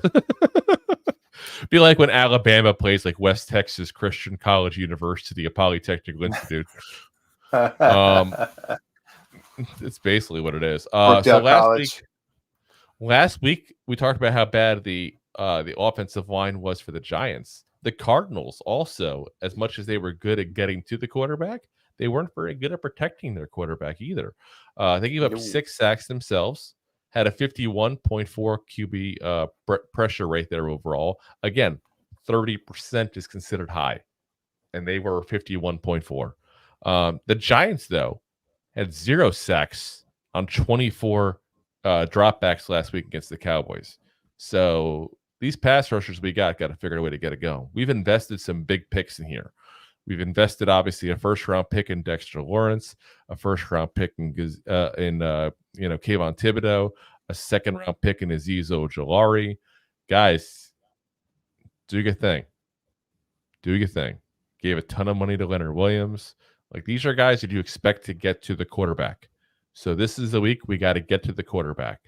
S2: Be like when Alabama plays like West Texas Christian College University, a Polytechnical Institute. It's basically what it is. So last week we talked about how bad the offensive line was for the Giants. The Cardinals also, as much as they were good at getting to the quarterback, they weren't very good at protecting their quarterback either. They gave up 6 sacks themselves. Had a 51.4 QB pressure rate there overall. Again, 30% is considered high, and they were 51.4. The Giants, though, had 0 sacks on 24 dropbacks last week against the Cowboys. So these pass rushers we got to figure out a way to get it going. We've invested some big picks in here. We've invested, obviously, a first-round pick in Dexter Lawrence, a first-round pick in Kayvon Thibodeau, a second-round pick in Azeez Ojulari. Guys, do your thing. Do your thing. Gave a ton of money to Leonard Williams. Like, these are guys that you expect to get to the quarterback. So this is the week we got to get to the quarterback.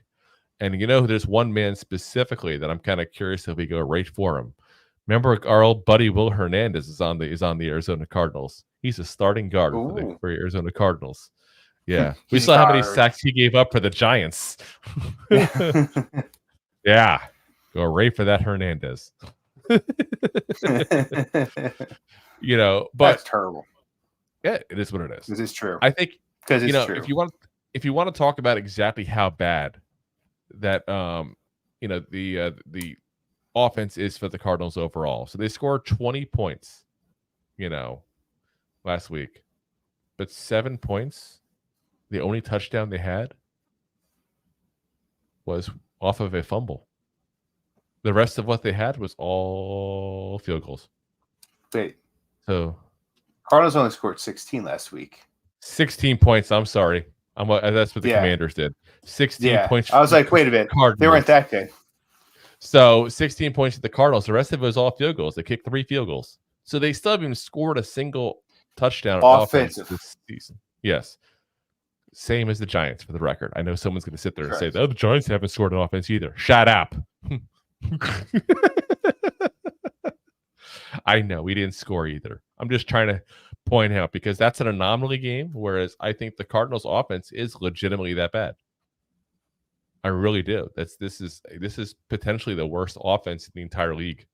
S2: And there's one man specifically that I'm kind of curious if we go right for him. Remember, our old buddy Will Hernandez is on the Arizona Cardinals. He's a starting guard for Arizona Cardinals. Yeah, we saw how many sacks he gave up for the Giants. Yeah, go right for that Hernandez. But
S3: that's terrible.
S2: Yeah, it is what it is.
S3: This is true.
S2: I think
S3: because it's true.
S2: If you want to talk about exactly how bad that the offense is for the Cardinals overall. So they scored 20 points, last week. But 7 points, the only touchdown they had was off of a fumble. The rest of what they had was all field goals.
S3: Wait.
S2: So
S3: Cardinals only scored 16 last week.
S2: 16 points, I'm sorry. That's what the Commanders did. 16 points.
S3: I was like, wait a minute.
S2: Cardinals.
S3: They weren't that good.
S2: So 16 points to the Cardinals. The rest of it was all field goals. They kicked 3 field goals. So they still haven't even scored a single touchdown offensive this season. Yes. Same as the Giants, for the record. I know someone's going to sit there and say, the Giants haven't scored an offense either. Shut up. I know we didn't score either. I'm just trying to point out because that's an anomaly game, whereas I think the Cardinals offense is legitimately that bad. I really do. This is potentially the worst offense in the entire league.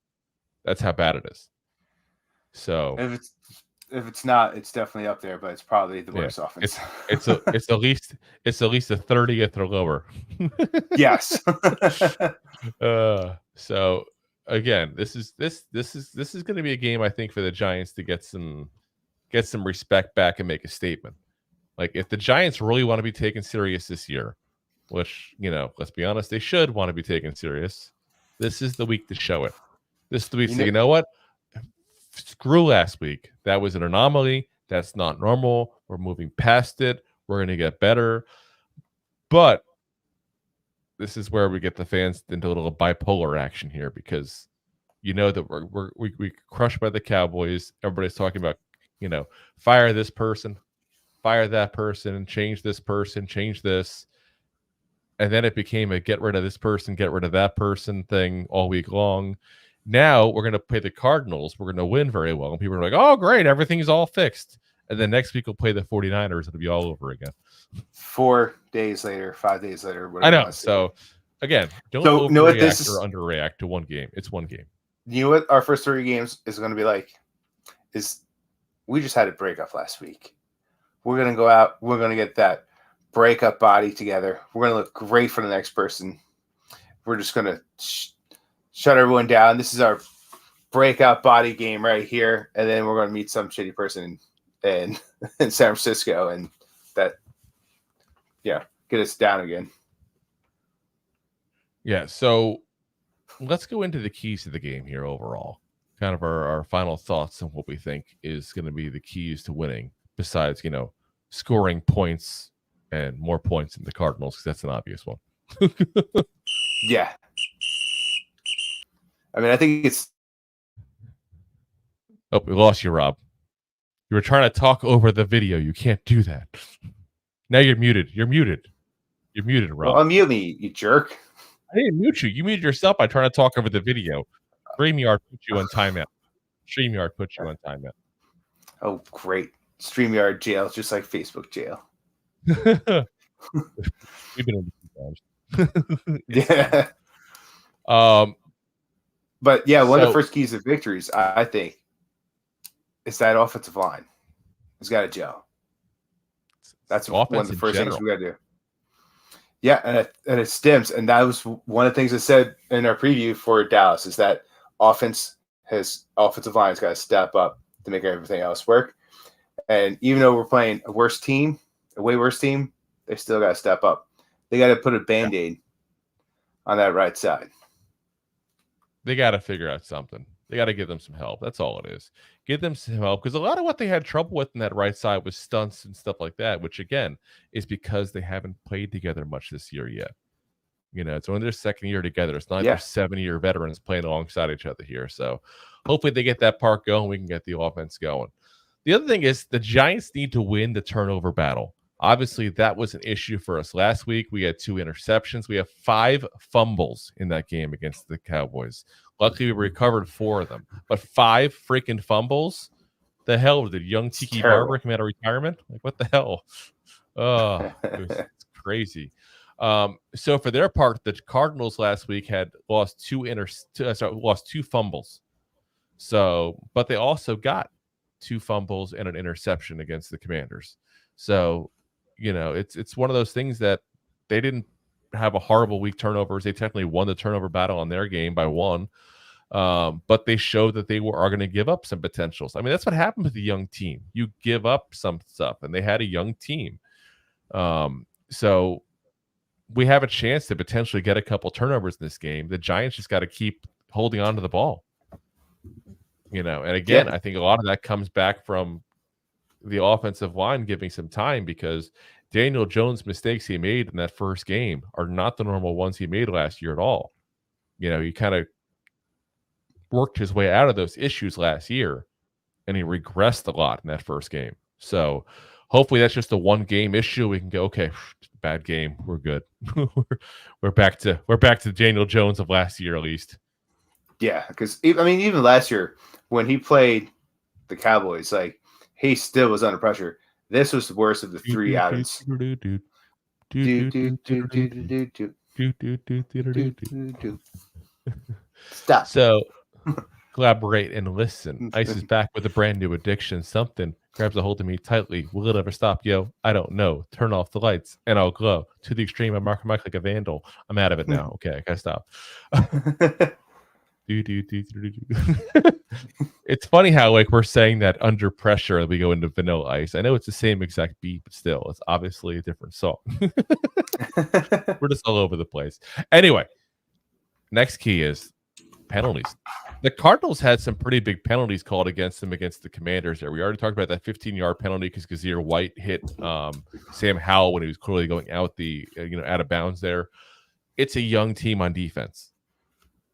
S2: That's how bad it is. So
S3: if it's not, it's definitely up there, but it's probably the worst offense.
S2: It's at least a 30th or lower.
S3: Yes.
S2: So again, this is going to be a game I think for the Giants to get some respect back and make a statement. Like if the Giants really want to be taken serious this year, which, let's be honest, they should want to be taken serious. This is the week to show it. This is the week to say, you know what? Screw last week. That was an anomaly. That's not normal. We're moving past it. We're going to get better. But this is where we get the fans into a little bipolar action here because that we crushed by the Cowboys. Everybody's talking about, fire this person, fire that person, change this person, change this. And then it became a get rid of this person, get rid of that person thing all week long. Now we're going to play the Cardinals. We're going to win very well. And people are like, oh, great. Everything's all fixed. And then next week we'll play the 49ers. It'll be all over again.
S3: 4 days later, 5 days later.
S2: I know. So, again, don't overreact or underreact to one game. It's one game.
S3: You know what our first 3 games is going to be like? Is we just had a breakup last week. We're going to go out. We're going to get that breakup body together. We're going to look great for the next person. We're just going to shut everyone down. This is our breakout body game right here. And then we're going to meet some shitty person in San Francisco and get us down again.
S2: Yeah. So let's go into the keys to the game here overall. Kind of our final thoughts on what we think is going to be the keys to winning besides, scoring points and more points in the Cardinals, because that's an obvious one.
S3: Yeah. I mean, I think it's...
S2: Oh, we lost you, Rob. You were trying to talk over the video. You can't do that. Now you're muted. You're muted, Rob.
S3: Well, unmute me, you jerk.
S2: I didn't mute you. You muted yourself by trying to talk over the video. StreamYard put you on timeout.
S3: Oh, great. StreamYard jail, just like Facebook jail.
S2: We've been on the
S3: yeah. But yeah, one of the first keys of victories, I think, is that offensive line. It's got to gel. That's one of the first things we got to do. Yeah, and it stems, and that was one of the things I said in our preview for Dallas is that offensive line's got to step up to make everything else work. And even though we're playing a way worse team, they still got to step up. They got to put a Band-Aid on that right side.
S2: They got to figure out something. They got to give them some help. That's all it is. Give them some help, because a lot of what they had trouble with in that right side was stunts and stuff like that, which, again, is because they haven't played together much this year yet. It's only their second year together. It's not like they're 7-year veterans playing alongside each other here. So hopefully they get that part going. We can get the offense going. The other thing is the Giants need to win the turnover battle. Obviously, that was an issue for us last week. We had 2 interceptions. We have 5 fumbles in that game against the Cowboys. Luckily, we recovered 4 of them. But 5 freaking fumbles? The hell? Did young Tiki Barber come out of retirement? Like, what the hell? Oh, it's crazy. So for their part, the Cardinals last week had lost 2 fumbles. So, but they also got 2 fumbles and an interception against the Commanders. So, it's one of those things that they didn't have a horrible week turnovers. They technically won the turnover battle on their game by 1. But they showed that they are going to give up some potentials. I mean, that's what happened with the young team. You give up some stuff, and they had a young team. So we have a chance to potentially get a couple turnovers in this game. The Giants just got to keep holding on to the ball. And again, I think a lot of that comes back from the offensive line giving some time, because Daniel Jones' mistakes he made in that first game are not the normal ones he made last year at all. He kind of worked his way out of those issues last year, and he regressed a lot in that first game. So hopefully that's just a 1-game issue. We can go, okay, bad game, we're good. we're back to Daniel Jones of last year at least.
S3: Yeah, because even last year when he played the Cowboys, like he still was under pressure. This was the worst of the three outings. Stop.
S2: So collaborate and listen. Ice is back with a brand new addiction. Something grabs a hold of me tightly. Will it ever stop, yo? I don't know. Turn off the lights and I'll glow. To the extreme, I mark Mike like a vandal. I'm out of it now. Okay, I gotta stop. It's funny how like we're saying that under pressure we go into Vanilla Ice. I know it's the same exact beat, but still, it's obviously a different song. We're just all over the place. Anyway, next key is penalties. The Cardinals had some pretty big penalties called against them against the Commanders there. We already talked about that 15-yard penalty because Kazir White hit Sam Howell when he was clearly going out out of bounds there. It's a young team on defense.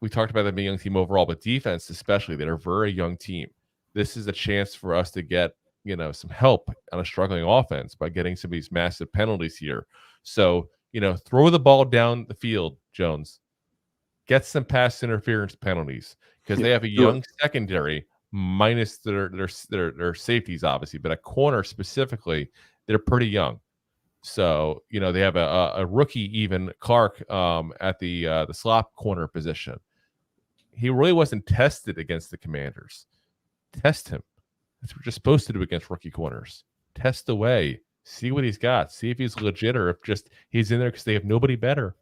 S2: We talked about them being a young team overall, but defense especially, they're a very young team. This is a chance for us to get some help on a struggling offense by getting some of these massive penalties here. So throw the ball down the field, Jones. Get some pass interference penalties because they have a young secondary minus their safeties, obviously, but a corner specifically, they're pretty young. So they have a rookie, even Clark, at the slot corner position. He really wasn't tested against the Commanders. Test him. That's what you're supposed to do against rookie corners. Test away. See what he's got. See if he's legit or if just he's in there because they have nobody better.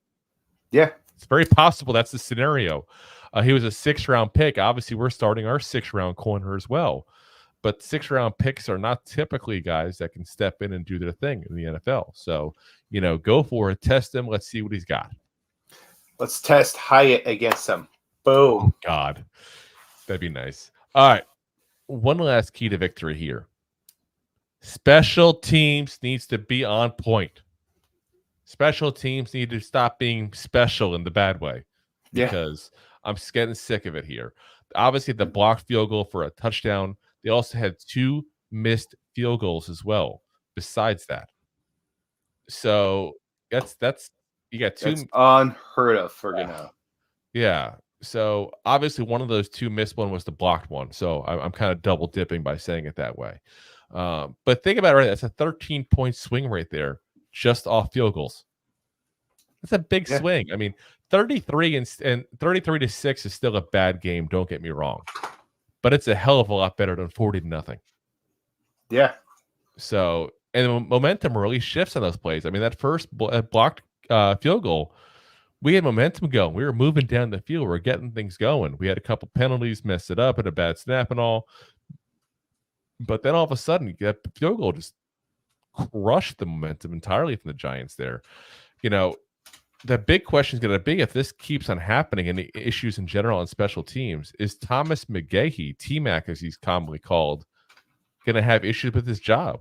S3: Yeah.
S2: It's very possible that's the scenario. He was a 6th-round pick. Obviously, we're starting our 6th-round corner as well. But 6th-round picks are not typically guys that can step in and do their thing in the NFL. So, go for it. Test him. Let's see what he's got.
S3: Let's test Hyatt against him. Boom.
S2: Oh, God. That'd be nice. All right. One last key to victory here. Special teams needs to be on point. Special teams need to stop being special in the bad way because I'm getting sick of it here. Obviously, the blocked field goal for a touchdown. They also had 2 missed field goals as well. Besides that, so that's you got 2.
S3: That's unheard of for
S2: Yeah. So obviously, one of those 2 missed one was the blocked one. So I'm kind of double dipping by saying it that way. But think about it, right? That's a 13-point swing right there, just off field goals. That's a big swing. 33 and 33 to 6 is still a bad game. Don't get me wrong, but it's a hell of a lot better than 40-0.
S3: Yeah.
S2: So, and the momentum really shifts on those plays. That first blocked field goal, we had momentum going. We were moving down the field. We were getting things going. We had a couple penalties, messed it up, and a bad snap and all. But then all of a sudden, that field goal just crushed the momentum entirely from the Giants there. The big question is going to be, if this keeps on happening and the issues in general on special teams, is Thomas McGahee, T-Mac as he's commonly called, going to have issues with his job?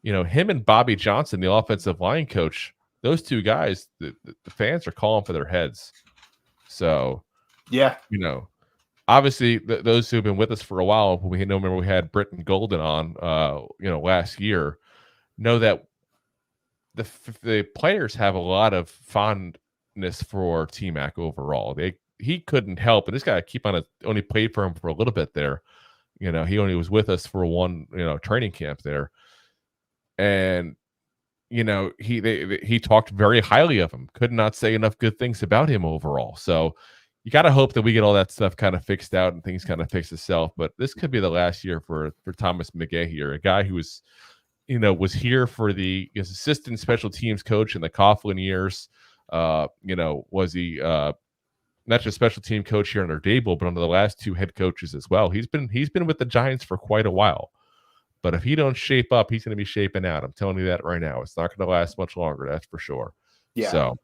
S2: Him and Bobby Johnson, the offensive line coach, those 2 guys, the fans are calling for their heads. So, obviously those who've been with us for a while, remember we had Britton Golden on, last year, know that the players have a lot of fondness for T-Mac overall. He couldn't help, and this guy only played for him for a little bit there. He only was with us for one, training camp there, and he talked very highly of him. Could not say enough good things about him overall. So you got to hope that we get all that stuff kind of fixed out and things kind of fix itself. But this could be the last year for Thomas McGahee, a guy who was here for his assistant special teams coach in the Coughlin years. Was he not just special team coach here under Dable, but under the last 2 head coaches as well. He's been with the Giants for quite a while. But if he don't shape up, he's going to be shaping out. I'm telling you that right now. It's not going to last much longer, that's for sure.
S3: Yeah. So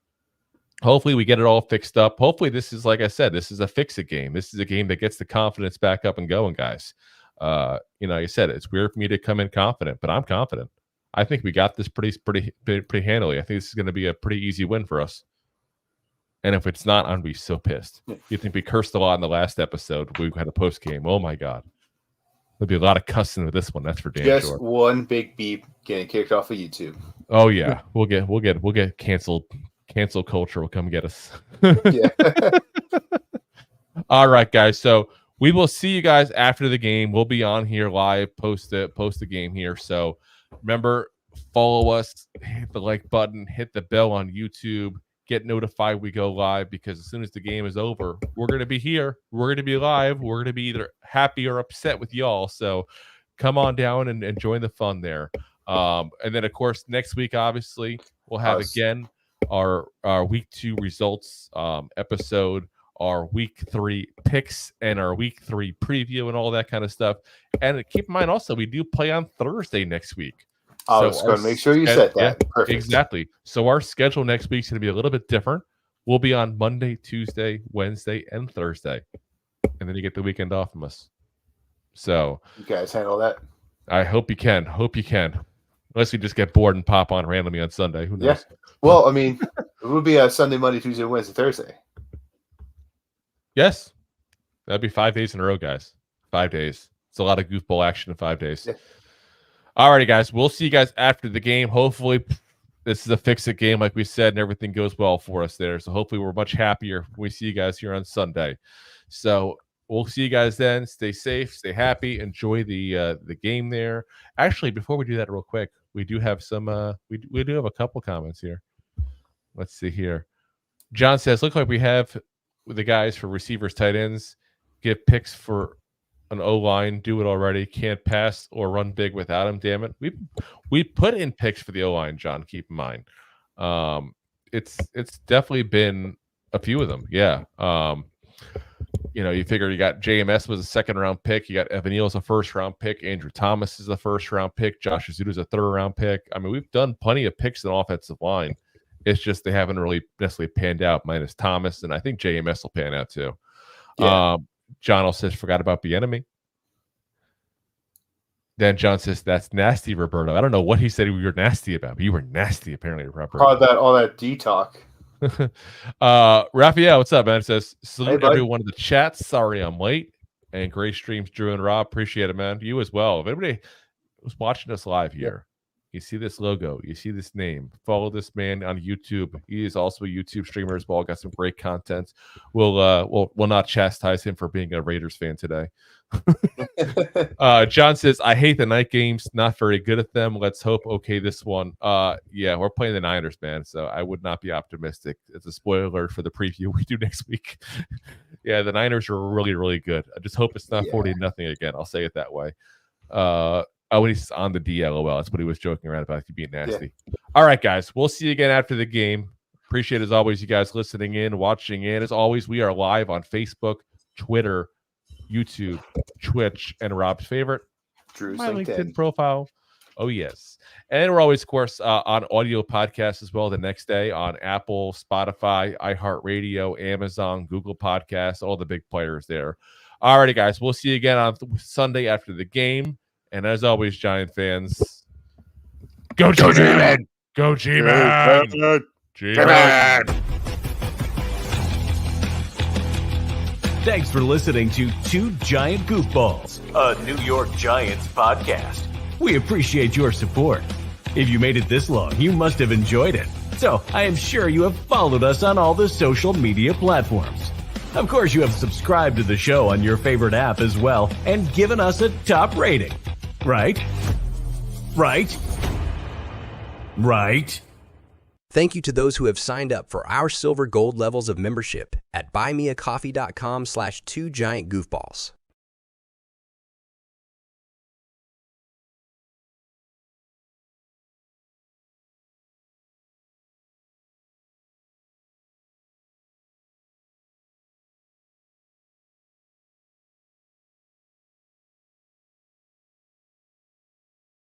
S2: hopefully we get it all fixed up. Hopefully this is, like I said, this is a fix-it game. This is a game that gets the confidence back up and going, guys. Like I said, it's weird for me to come in confident, but I'm confident. I think we got this pretty handily. I think this is going to be a pretty easy win for us. And if it's not, I'm going to be so pissed. You think we cursed a lot in the last episode? We had a post game. Oh my God. There'll be a lot of cussing with this one. That's for damn sure.
S3: Just one big beep getting kicked off of YouTube.
S2: Oh yeah, we'll get canceled. Cancel culture will come get us.
S3: Yeah.
S2: All right, guys. So we will see you guys after the game. We'll be on here live, post the game here. So remember, follow us, hit the like button, hit the bell on YouTube, get notified we go live, because as soon as the game is over, we're going to be here. We're going to be live. We're going to be either happy or upset with y'all. So come on down and join the fun there. And then, of course, next week, obviously, we'll have again our week 2 results episode, our week 3 picks, and our week 3 preview and all that kind of stuff. And keep in mind also, we do play on Thursday next week.
S3: I was going to make sure you said that.
S2: Yeah, perfect. Exactly. So our schedule next week is going to be a little bit different. We'll be on Monday, Tuesday, Wednesday, and Thursday. And then you get the weekend off from us. So
S3: you guys handle that?
S2: I hope you can. Unless we just get bored and pop on randomly on Sunday. Who knows?
S3: Yeah. Well, I mean, it would be a Sunday, Monday, Tuesday, Wednesday, Thursday.
S2: Yes. That'd be 5 days in a row, guys. 5 days. It's a lot of goofball action in 5 days. Yeah. All righty, guys. We'll see you guys after the game. Hopefully, this is a fix-it game, like we said, and everything goes well for us there. So hopefully we're much happier when we see you guys here on Sunday. So we'll see you guys then. Stay safe, stay happy, enjoy the game there. Actually, before we do that real quick, we do have some we do have a couple comments here. Let's see here. John says, look like we have the guys for receivers, tight ends, give picks for an O-line, do it already. Can't pass or run big without him. Damn it. We put in picks for the O-line, John. Keep in mind. It's definitely been a few of them. Yeah. You figure you got JMS was a 2nd-round pick. You got Evan Neal's a 1st-round pick. Andrew Thomas is a 1st-round pick. Josh Azuda's a 3rd-round pick. I mean, we've done plenty of picks in offensive line. It's just they haven't really necessarily panned out, minus Thomas, and I think JMS will pan out too. Yeah. John says, forgot about the enemy. Then John says, that's nasty, Roberto. I don't know what he said we were nasty about, but you were nasty, apparently, Roberto.
S3: All that D-talk.
S2: Raphael, what's up, man? It says, salute everyone in the chat. Sorry I'm late. And great streams, Drew and Rob. Appreciate it, man. You as well. If anybody was watching us live here, you see this logo, you see this name, follow this man on YouTube. He is also a YouTube streamer as well. Got some great content. We'll not chastise him for being a Raiders fan today. John says, I hate the night games, not very good at them. Let's hope this one. Yeah, we're playing the Niners, man, so I would not be optimistic. It's a spoiler alert for the preview we do next week. Yeah, the Niners are really, really good. I just hope it's not 40-0 again. I'll say it that way. He's on the DLOL. That's what he was joking around about, being nasty. Yeah. All right, guys. We'll see you again after the game. Appreciate, as always, you guys listening in, watching in. As always, we are live on Facebook, Twitter, YouTube, Twitch, and Rob's favorite,
S3: Drew's
S2: my LinkedIn profile. Oh, yes. And we're always, of course, on audio podcasts as well the next day on Apple, Spotify, iHeartRadio, Amazon, Google Podcasts, all the big players there. All righty, guys. We'll see you again on Sunday after the game. And as always, Giant fans, go G-Man! Go G-Man! G-Man!
S1: Thanks for listening to Two Giant Goofballs, a New York Giants podcast. We appreciate your support. If you made it this long, you must have enjoyed it. So I am sure you have followed us on all the social media platforms. Of course, you have subscribed to the show on your favorite app as well and given us a top rating. Right? Right? Right?
S5: Thank you to those who have signed up for our silver gold levels of membership at buymeacoffee.com/2giantgoofballs.